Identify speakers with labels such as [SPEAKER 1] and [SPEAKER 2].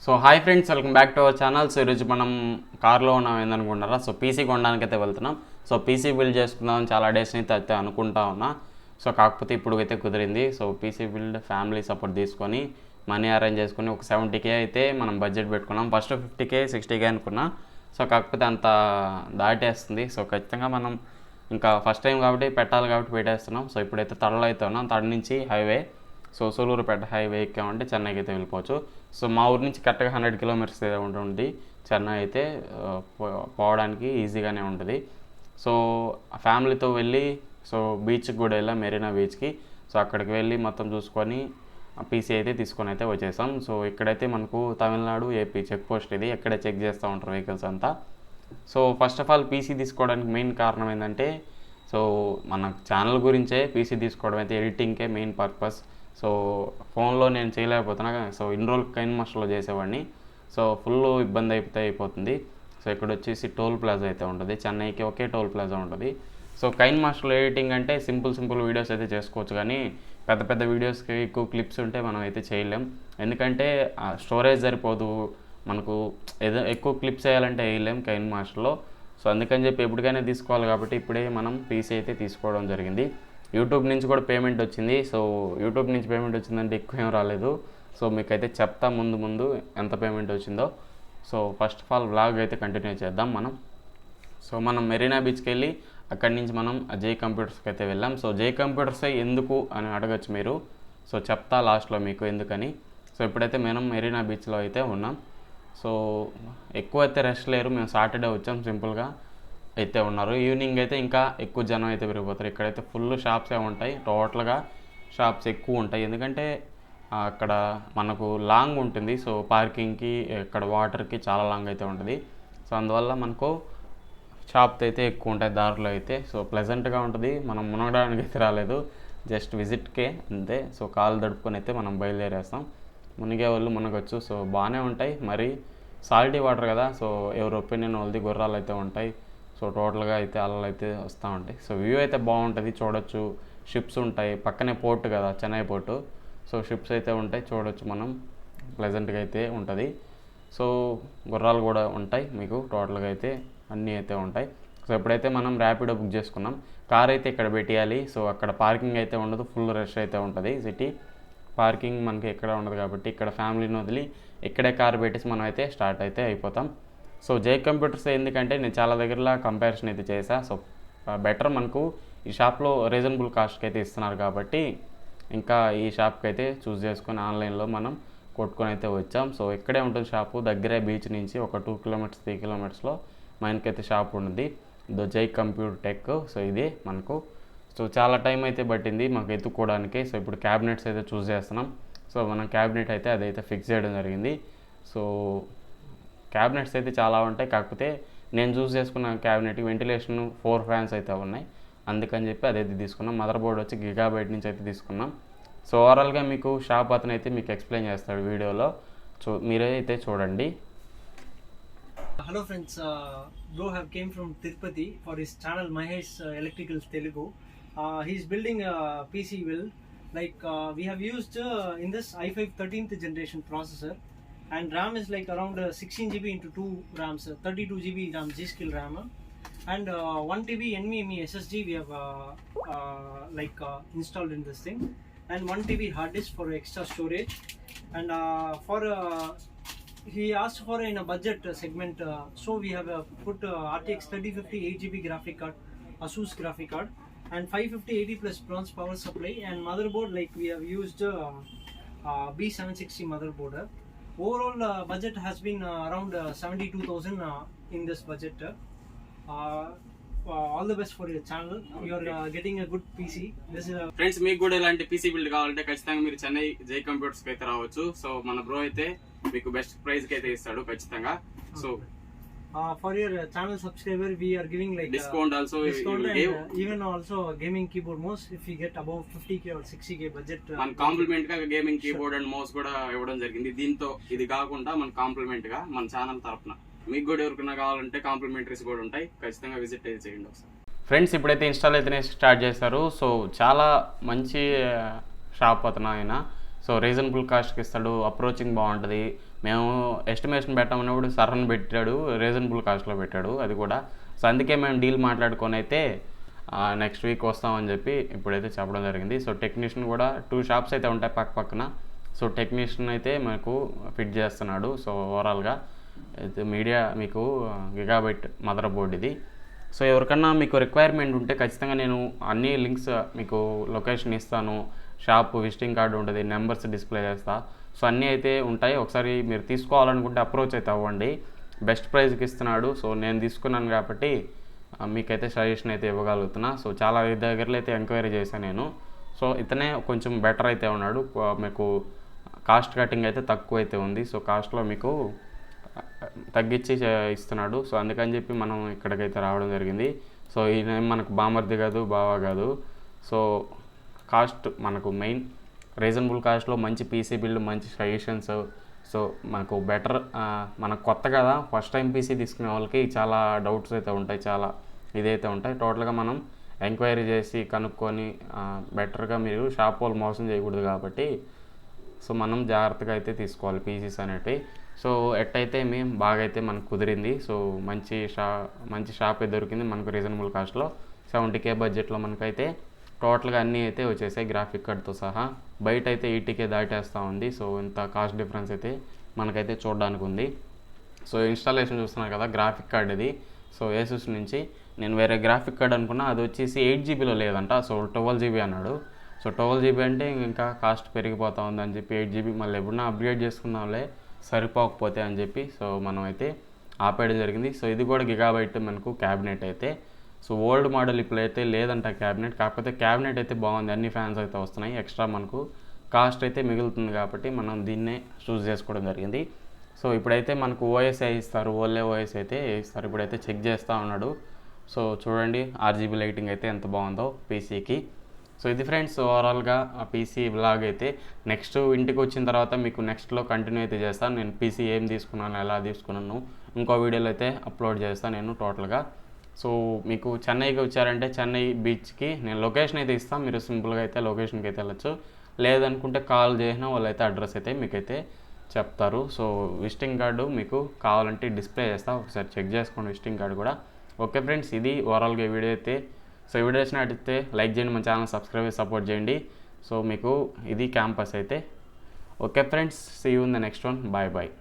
[SPEAKER 1] So hi friends, welcome back to our channel. So ఈరోజు మనం కార్లో ఉన్నాం ఏందనుకుంటారా. సో పీసీ కొనడానికి అయితే వెళ్తున్నాం. సో పీసీ బిల్డ్ చేసుకుందాం చాలా డేస్ అయితే అనుకుంటా ఉన్నా. సో కాకపోతే ఇప్పుడు అయితే కుదిరింది. So PC build family support తీసుకొని మనీ అరేంజ్ చేసుకుని ఒక 70K అయితే మనం బడ్జెట్ పెట్టుకున్నాం. ఫస్ట్ 50K 60K అనుకున్నా. సో కాకపోతే అంత దాటేస్తుంది. సో ఖచ్చితంగా మనం ఇంకా ఫస్ట్ టైం కాబట్టి పెట్టాలి కాబట్టి పెట్టేస్తున్నాం. సో ఇప్పుడైతే తడలో అయితే ఉన్నాం. తడ నుంచి హైవే, సో సూలూరుపేట హైవే ఎక్కామంటే చెన్నైకి అయితే వెళ్ళిపోవచ్చు. సో మా ఊరి నుంచి కరెక్ట్గా 100 కిలోమీటర్స్ అయితే ఉంటుంది చెన్నై అయితే. పోవడానికి ఈజీగానే ఉంటుంది. సో ఫ్యామిలీతో వెళ్ళి సో బీచ్కి కూడా వెళ్ళాం, మెరీనా బీచ్కి. సో అక్కడికి వెళ్ళి మొత్తం చూసుకొని పీసీ అయితే తీసుకొని అయితే వచ్చేసాం. సో ఇక్కడైతే మనకు తమిళనాడు ఏపీ చెక్ పోస్ట్ ఇది, ఎక్కడే చెక్ చేస్తూ ఉంటారు వెహికల్స్ అంతా. So first of all PC తీసుకోవడానికి మెయిన్ కారణం ఏంటంటే, సో మన ఛానల్ గురించే పీసీ తీసుకోవడం అయితే ఎడిటింగ్కే మెయిన్ పర్పస్. సో ఫోన్లో నేను చేయలేకపోతున్నా. సో ఇన్ని రోజులు కైన్ మాస్టర్లో చేసేవాడిని. సో ఫుల్ ఇబ్బంది అయిపోతుంది. సో ఇక్కడ వచ్చేసి టోల్ ప్లాజా అయితే ఉంటుంది, చెన్నైకి ఒకే టోల్ ప్లాజా ఉంటుంది. సో కైన్ మాస్టర్లో ఎడిటింగ్ అంటే సింపుల్ వీడియోస్ అయితే చేసుకోవచ్చు, కానీ పెద్ద పెద్ద వీడియోస్కి ఎక్కువ క్లిప్స్ ఉంటే మనం అయితే చేయలేం. ఎందుకంటే స్టోరేజ్ సరిపోదు మనకు. ఏదో ఎక్కువ క్లిప్స్ వేయాలంటే వేయలేం కైన్ మాస్టర్లో. సో అందుకని చెప్పి ఎప్పటికైనా తీసుకోవాలి కాబట్టి ఇప్పుడే మనం పీసీ అయితే తీసుకోవడం జరిగింది. యూట్యూబ్ నుంచి కూడా పేమెంట్ వచ్చింది. సో యూట్యూబ్ నుంచి పేమెంట్ వచ్చిందంటే ఎక్కువ ఏం రాలేదు. సో మీకైతే చెప్తా ముందు ఎంత పేమెంట్ వచ్చిందో. So first of all vlog అయితే కంటిన్యూ చేద్దాం మనం. సో మనం మెరీనా బీచ్కి వెళ్ళి అక్కడి నుంచి మనం జై కంప్యూటర్స్కి అయితే వెళ్ళాం. సో జై కంప్యూటర్స్ ఎందుకు అని అడగచ్చు మీరు. సో చెప్తా లాస్ట్లో మీకు ఎందుకని. సో ఇప్పుడైతే మనం మెరీనా బీచ్లో అయితే ఉన్నాం. సో ఎక్కువ అయితే రష్ లేరు, మేము సాటర్డే వచ్చాం, సింపుల్గా అయితే ఉన్నారు. ఈవినింగ్ అయితే ఇంకా ఎక్కువ జనం అయితే పెరిగిపోతారు. ఇక్కడైతే ఫుల్ షాప్సే ఉంటాయి, టోటల్గా షాప్స్ ఎక్కువ ఉంటాయి. ఎందుకంటే అక్కడ మనకు లాంగ్ ఉంటుంది. సో పార్కింగ్కి ఇక్కడ వాటర్కి చాలా లాంగ్ అయితే ఉంటుంది. సో అందువల్ల మనకు షాప్స్ అయితే ఎక్కువ ఉంటాయి దారిలో అయితే. సో ప్లెజెంట్గా ఉంటుంది. మనం మునగడానికి అయితే రాలేదు, జస్ట్ విజిట్కే అంతే. సో కాలు దడుపుకొని అయితే మనం బయలుదేరేస్తాం. మునిగే వాళ్ళు మునగొచ్చు. సో బాగానే ఉంటాయి. మరి సాల్టీ వాటర్ కదా, సో ఎవరి ఒపీనియన్ వాళ్ళది. గుర్రాలు అయితే ఉంటాయి. సో టోటల్గా అయితే అలలు అయితే వస్తూ ఉంటాయి. సో వ్యూ అయితే బాగుంటుంది, చూడొచ్చు. షిప్స్ ఉంటాయి, పక్కనే పోర్ట్ కదా చెన్నై పోర్టు. సో షిప్స్ అయితే ఉంటాయి, చూడొచ్చు మనం. ప్లెజెంట్గా అయితే ఉంటుంది. సో గుర్రాలు కూడా ఉంటాయి మీకు. టోటల్గా అయితే అన్నీ అయితే ఉంటాయి. సో ఎప్పుడైతే మనం ర్యాపిడో బుక్ చేసుకున్నాం, కార్ అయితే ఇక్కడ పెట్టేయాలి. సో అక్కడ పార్కింగ్ అయితే ఉండదు, ఫుల్ రష్ అయితే ఉంటుంది. సిటీ పార్కింగ్ మనకి ఎక్కడ ఉండదు కాబట్టి ఇక్కడ ఫ్యామిలీని వదిలి ఇక్కడే కార్ పెట్టేసి మనం అయితే స్టార్ట్ అయితే అయిపోతాం. సో జై కంప్యూటర్స్ ఎందుకంటే నేను చాలా దగ్గరలో కంపారిజన్ అయితే చేశా. సో బెటర్ మనకు ఈ షాప్లో రీజనబుల్ కాస్ట్కి అయితే ఇస్తున్నారు కాబట్టి ఇంకా ఈ షాప్కి అయితే చూస్ చేసుకొని ఆన్లైన్లో మనం కొట్టుకొని అయితే వచ్చాం. సో ఇక్కడే ఉంటుంది షాపు, దగ్గరే బీచ్ నుంచి ఒక 2 కిలోమీటర్స్ 3 కిలోమీటర్స్లో మనకైతే షాప్ ఉంటుంది, దో జై కంప్యూటెక్. సో ఇది మనకు. సో చాలా టైం అయితే పట్టింది మాకు ఎత్తుక్కోవడానికి. సో ఇప్పుడు క్యాబినెట్స్ అయితే చూస్ చేస్తున్నాం. సో మనం క్యాబినెట్ అయితే అదైతే ఫిక్స్ చేయడం జరిగింది. సో క్యాబినెట్స్ అయితే చాలా ఉంటాయి, కాకపోతే నేను చూస్ చేసుకున్న క్యాబినెట్కి వెంటిలేషన్ 4 ఫ్యాన్స్ అయితే ఉన్నాయి, అందుకని చెప్పి అదైతే తీసుకున్నాం. మదర్ బోర్డ్ వచ్చి గిగాబైట్ నుంచి అయితే తీసుకున్నాం. సో ఓవరాల్గా మీకు షాప్ అతను అయితే మీకు ఎక్స్ప్లెయిన్ చేస్తాడు వీడియోలో. సో మీరే అయితే చూడండి.
[SPEAKER 2] Hello friends, bro have came from Tirupati for his channel Mahesh Electricals Telugu. He's building a PC build. We have used in this i5 13th generation processor, and RAM is like around 16 GB into 2 RAMs, 32 GB RAM G-Skill RAM, and 1 TB NVMe SSD we have installed in this thing, and 1 TB hard disk for extra storage, and he asked for in a budget segment, so we have put RTX 3050 8GB graphic card, Asus graphic card, and 550 80 plus bronze power supply, and motherboard like we have used B760 motherboard. Overall budget has been around 72,000 in this budget. All the best for your channel. You are getting a good PC. This is
[SPEAKER 1] friends, మీకు కూడా ఇలాంటి PC build కావాలంటే ఖచ్చితంగా మీరు చెన్నై జై కంప్యూటర్స్కి అయితే రావచ్చు. So మన బ్రో అయితే మీకు బెస్ట్ ప్రైస్కి అయితే ఇస్తాడు ఖచ్చితంగా. So
[SPEAKER 2] for your channel subscriber we are giving like
[SPEAKER 1] discount also,
[SPEAKER 2] discount, and even also gaming keyboard mouse if you get above 50K or 60K budget.
[SPEAKER 1] మన కాంప్లిమెంట్ గా గేమింగ్ కీబోర్డ్ అండ్ మౌస్ కూడా ఇవ్వడం జరిగింది. దీంతో ఇది కాకుండా మన complement గా మన ఛానల్ తరపున మీకు కూడా ఎవరికైనా కావాలంటే కాంప్లిమెంటరీస్ కూడా ఉంటాయి, ఖచ్చితంగా విజిట్ అయితే చేయండి ఒకసారి. ఫ్రెండ్స్, ఇప్పుడైతే ఇన్స్టాల్ అయితేనే స్టార్ట్ చేస్తారు. సో చాలా మంచి షాప్ అతను ఆయన. సో రీజనబుల్ కాస్ట్కి ఇస్తాడు, అప్రోచింగ్ బాగుంటుంది, మేము ఎస్టిమేషన్ పెట్టమన్నప్పుడు సరన్ పెట్టాడు, రీజనబుల్ కాస్ట్లో పెట్టాడు అది కూడా. సో అందుకే మేము డీల్ మాట్లాడుకొని అయితే నెక్స్ట్ వీక్ వస్తామని చెప్పి ఇప్పుడైతే చెప్పడం జరిగింది. సో టెక్నీషియన్ కూడా 2 షాప్స్ అయితే ఉంటాయి పక్క పక్కన. సో టెక్నీషియన్ అయితే మనకు ఫిట్ చేస్తున్నాడు. సో ఓవరాల్గా అయితే మీడియా మీకు గిగాబైట్ మదర్ బోర్డ్ ఇది. సో ఎవరికన్నా మీకు రిక్వైర్మెంట్ ఉంటే ఖచ్చితంగా నేను అన్ని లింక్స్ మీకు లొకేషన్ ఇస్తాను, షాప్ విజిటింగ్ కార్డు ఉంటుంది, నెంబర్స్ డిస్ప్లే చేస్తా. సో అన్నీ అయితే ఉంటాయి. ఒకసారి మీరు తీసుకోవాలనుకుంటే అప్రోచ్ అయితే అవ్వండి. బెస్ట్ ప్రైస్కి ఇస్తున్నాడు. సో నేను తీసుకున్నాను కాబట్టి మీకైతే సజెషన్ అయితే ఇవ్వగలుగుతున్నా. సో చాలా దగ్గరలో అయితే ఎంక్వైరీ చేశాను నేను. సో ఇతనే కొంచెం బెటర్ అయితే ఉన్నాడు. మీకు కాస్ట్ కటింగ్ అయితే తక్కువ అయితే ఉంది. సో కాస్ట్లో మీకు తగ్గించి ఇస్తున్నాడు. సో అందుకని చెప్పి మనం ఇక్కడికైతే రావడం జరిగింది. సో ఈయన మనకు బామర్ది కాదు, బావా కాదు. సో కాస్ట్ మనకు మెయిన్ రీజనబుల్ కాస్ట్లో మంచి పీసీ బిల్డ్, మంచి సజెషన్స్. సో మనకు బెటర్, మనకు కొత్త కదా, ఫస్ట్ టైం పీసీ తీసుకునే వాళ్ళకి చాలా డౌట్స్ అయితే ఉంటాయి, చాలా ఇదైతే ఉంటాయి. టోటల్గా మనం ఎంక్వైరీ చేసి కనుక్కొని బెటర్గా మీరు షాప్ వాళ్ళు మోసం చేయకూడదు కాబట్టి సో మనం జాగ్రత్తగా అయితే తీసుకోవాలి పీసీస్ అనేటివి. సో ఎట్టయితే మేము బాగా అయితే మనకు కుదిరింది. సో మంచి షాపే దొరికింది మనకు రీజనబుల్ కాస్ట్లో. 70K బడ్జెట్లో మనకైతే టోటల్గా అన్నీ అయితే వచ్చేసాయి గ్రాఫిక్ కార్డ్తో సహా. బయట అయితే 80K దాటేస్తూ ఉంది. సో ఇంత కాస్ట్ డిఫరెన్స్ అయితే మనకైతే చూడడానికి ఉంది. సో ఇన్స్టాలేషన్ చూస్తున్నారు కదా, గ్రాఫిక్ కార్డ్ ఇది. సో ఏసూస్ నుంచి నేను వేరే గ్రాఫిక్ కార్డ్ అనుకున్నా, అది వచ్చేసి 8GB లేదంట. సో 12GB అన్నాడు. సో 12GB అంటే ఇంకా కాస్ట్ పెరిగిపోతూ ఉందని చెప్పి 8GB మళ్ళీ ఎప్పుడన్నా అప్గ్రేడ్ చేసుకుందాంలే సరిపోకపోతే అని చెప్పి సో మనం అయితే ఆపేయడం జరిగింది. సో ఇది కూడా గిగాబైట్ మనకు క్యాబినెట్ అయితే. సో ఓల్డ్ మోడల్ ఇప్పుడైతే లేదంట క్యాబినెట్, కాకపోతే క్యాబినెట్ అయితే బాగుంది, అన్ని ఫ్యాన్స్ అయితే వస్తున్నాయి. ఎక్స్ట్రా మనకు కాస్ట్ అయితే మిగులుతుంది కాబట్టి మనం దీన్నే చూస్ చేసుకోవడం జరిగింది. సో ఇప్పుడైతే మనకు ఓఎస్ ఇస్తారు, ఓన్లీ ఓఎస్ అయితే ఇస్తారు. ఇప్పుడైతే చెక్ చేస్తూ ఉన్నాడు. సో చూడండి RGB లైటింగ్ అయితే ఎంత బాగుందో పీసీకి. సో ఇది ఫ్రెండ్స్ ఓవరాల్గా ఆ పీసీ వ్లాగ్ అయితే. నెక్స్ట్ ఇంటికి వచ్చిన తర్వాత మీకు నెక్స్ట్లో కంటిన్యూ అయితే చేస్తాను. నేను పీసీ ఏం తీసుకున్నాను, ఎలా తీసుకున్నాను ఇంకో వీడియోలో అయితే అప్లోడ్ చేస్తాను నేను టోటల్గా. సో మీకు చెన్నైకి వచ్చారంటే చెన్నై బీచ్కి నేను లొకేషన్ అయితే ఇస్తాను, మీరు సింపుల్గా అయితే లొకేషన్కి అయితే వెళ్ళచ్చు. లేదనుకుంటే కాల్ చేసినా వాళ్ళైతే అడ్రస్ అయితే మీకైతే చెప్తారు. సో విజిటింగ్ కార్డు మీకు కావాలంటే డిస్ప్లే చేస్తా, ఒకసారి చెక్ చేసుకోండి విజిటింగ్ కార్డు కూడా. ఓకే ఫ్రెండ్స్, ఇది ఓవరాల్గా వీడియో అయితే. సో వీడియో వచ్చినట్టయితే లైక్ చేయండి, మన ఛానల్ సబ్స్క్రైబ్ సపోర్ట్ చేయండి. సో మీకు ఇది క్యాంపస్ అయితే. Okay friends, see you in the next one. Bye bye.